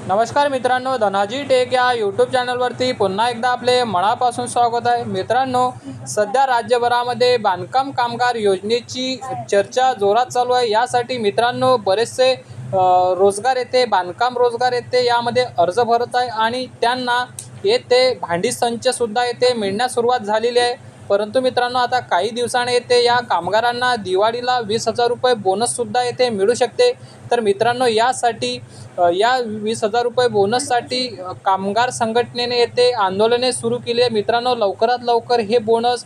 नमस्कार मित्रांनो, धनाजी टेक या यूट्यूब चॅनलवरती पुन्हा एकदा आपले मनापासून स्वागत आहे। मित्रांनो, सध्या राज्यभरामध्ये बांधकाम कामगार योजनेची चर्चा जोरात चालू आहे। यासाठी मित्रांनो बरेचसे रोजगार येते, बांधकाम रोजगार येते, यामध्ये अर्ज भरत आहे आणि त्यांना येते भांडी संच सुद्धा येते मिळण्यास सुरुवात झालेली आहे। परंतु मित्रांनो, आता काही दिवसांनी येते या कामगारांना दिवाळीला 20,000 रुपये बोनस सुद्धा येते मिळू शकते। तर मित्रांनो, यासाठी या 20,000 रुपये बोनससाठी कामगार संघटनेने येथे आंदोलने सुरू केली आहे। मित्रांनो, लवकरात लवकर हे बोनस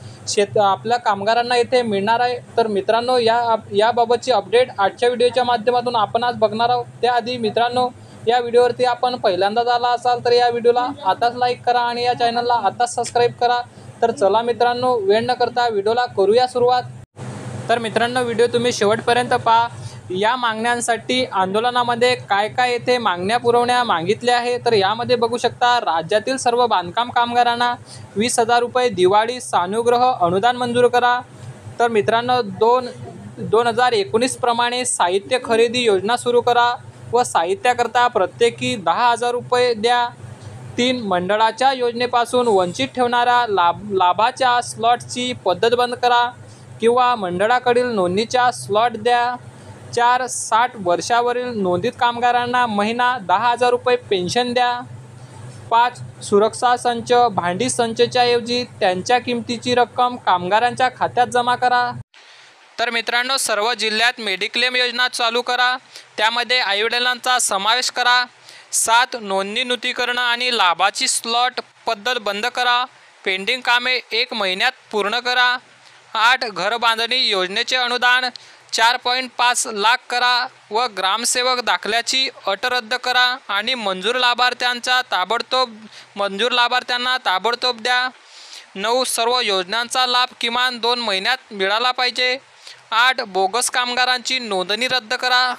आपल्या कामगारांना येथे मिळणार आहे। तर मित्रांनो, याबाबतची अपडेट आजच्या व्हिडिओच्या माध्यमातून आपण आज बघणार आहोत। त्याआधी मित्रांनो, या व्हिडिओवरती आपण पहिल्यांदाच आला असाल तर या व्हिडिओला आताच लाईक करा आणि या चॅनलला आताच सबस्क्राईब करा। तर चला मित्रांनो, वेळ न करता व्हिडिओला करूया सुरुवात। तर मित्रांनो, व्हिडिओ तुम्ही शेवटपर्यंत पहा। या मागण्यांसाठी आंदोलनामध्ये काय काय येथे मागण्या पुरवण्या मागितल्या आहे तर यामध्ये बघू शकता, राज्यातील सर्व बांधकाम कामगारांना 20,000 रुपये दिवाळी सानुग्रह अनुदान मंजूर करा। तर मित्रांनो, 2019 प्रमाणे साहित्य खरेदी योजना सुरू करा व साहित्याकरता प्रत्येकी 10,000 रुपये द्या। 3 मंडळाच्या योजनेपासून वंचित ठेवणाऱ्या लाभाच्या स्लॉटची पद्धत बंद करा किंवा मंडळाकडील नोंदणीच्या स्लॉट द्या। 4 60 वर्षावरील नोंदित कामगारांना महिना 10,000 रुपये पेन्शन द्या। 5 सुरक्षा संच भांडी संचच्या ऐवजी त्यांच्या किमतीची रक्कम कामगारांच्या खात्यात जमा करा। तर मित्रांनो, सर्व जिल्ह्यात मेडिक्लेम योजना चालू करा, त्यामध्ये आईवडिलांचा समावेश करा। 7 नोंदणी नूतनीकरण आणि लाभाची स्लॉट पद्धत बंद करा, पेंडिंग कामे 1 महिन्यात पूर्ण करा। 8 घर बांधणी योजनेचे अनुदान 4.5 लाख करा व ग्रामसेवक दाखल्याची अट रद्द करा आणि मंजूर लाभार्थ्यांना ताबडतोब द्या। 9 सर्व योजनांचा लाभ किमान 2 महिन्यात मिळाला पाहिजे। 8 बोगस कामगारांची नोंदणी रद्द करा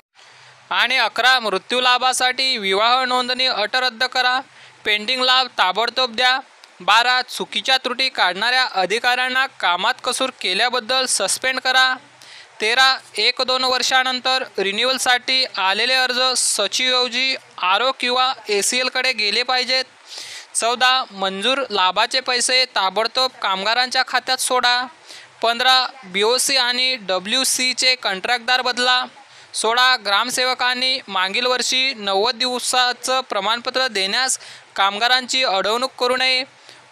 आणि 11 मृत्यू लाभासाठी विवाह नोंदणी अट रद्द करा, पेंडिंग लाभ ताबडतोब द्या। 12 चुकीच्या त्रुटी काढणाऱ्या अधिकाऱ्यांना कामात कसूर केल्याबद्दल सस्पेंड करा। 13 1-2 वर्षानंतर रिन्युअलसाठी आलेले अर्ज सचिवऐवजी आरओ किंवा ACLकडे गेले पाहिजेत। 14 मंजूर लाभाचे पैसे ताबडतोब कामगारांच्या खात्यात सोडा। 15 BOC आणि WCचे कंत्राटदार बदला। 16 ग्रामसेवकांनी मागील वर्षी 90 दिवसाचं प्रमाणपत्र देण्यास कामगारांची अडवणूक करू नये।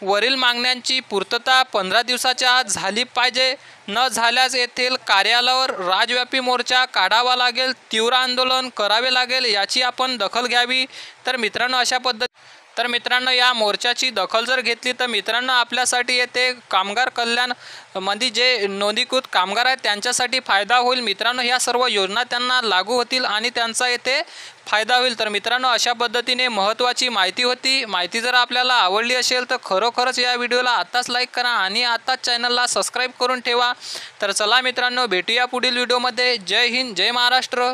वरील मागण्यांची पूर्तता 15 दिवसाच्या आत झाली पाहिजे, न झाल्यास येथील कार्यालयावर राज्यव्यापी मोर्चा काढावा लागेल, तीव्र आंदोलन करावे लागेल, याची आपण दखल घ्यावी। तर मित्रांनो, या मोर्चाची दखल जर घेतली तर मित्रांनो, आपल्यासाठी येथे कामगार कल्याण मध्ये जे नोंदणीकृत कामगार आहेत त्यांच्यासाठी फायदा होईल। मित्रांनो, ह्या सर्व योजना त्यांना लागू होतील आणि त्यांचा येथे फायदा होईल। तर मित्रांनो, अशा पद्धतीने महत्त्वाची माहिती होती। माहिती जर आपल्याला आवडली असेल तर खरोखरच या व्हिडिओला आताच लाईक करा आणि आताच चॅनलला सबस्क्राईब करून ठेवा। तर चला मित्रांनो, भेटूया पुढील व्हिडिओमध्ये। जय हिंद, जय महाराष्ट्र।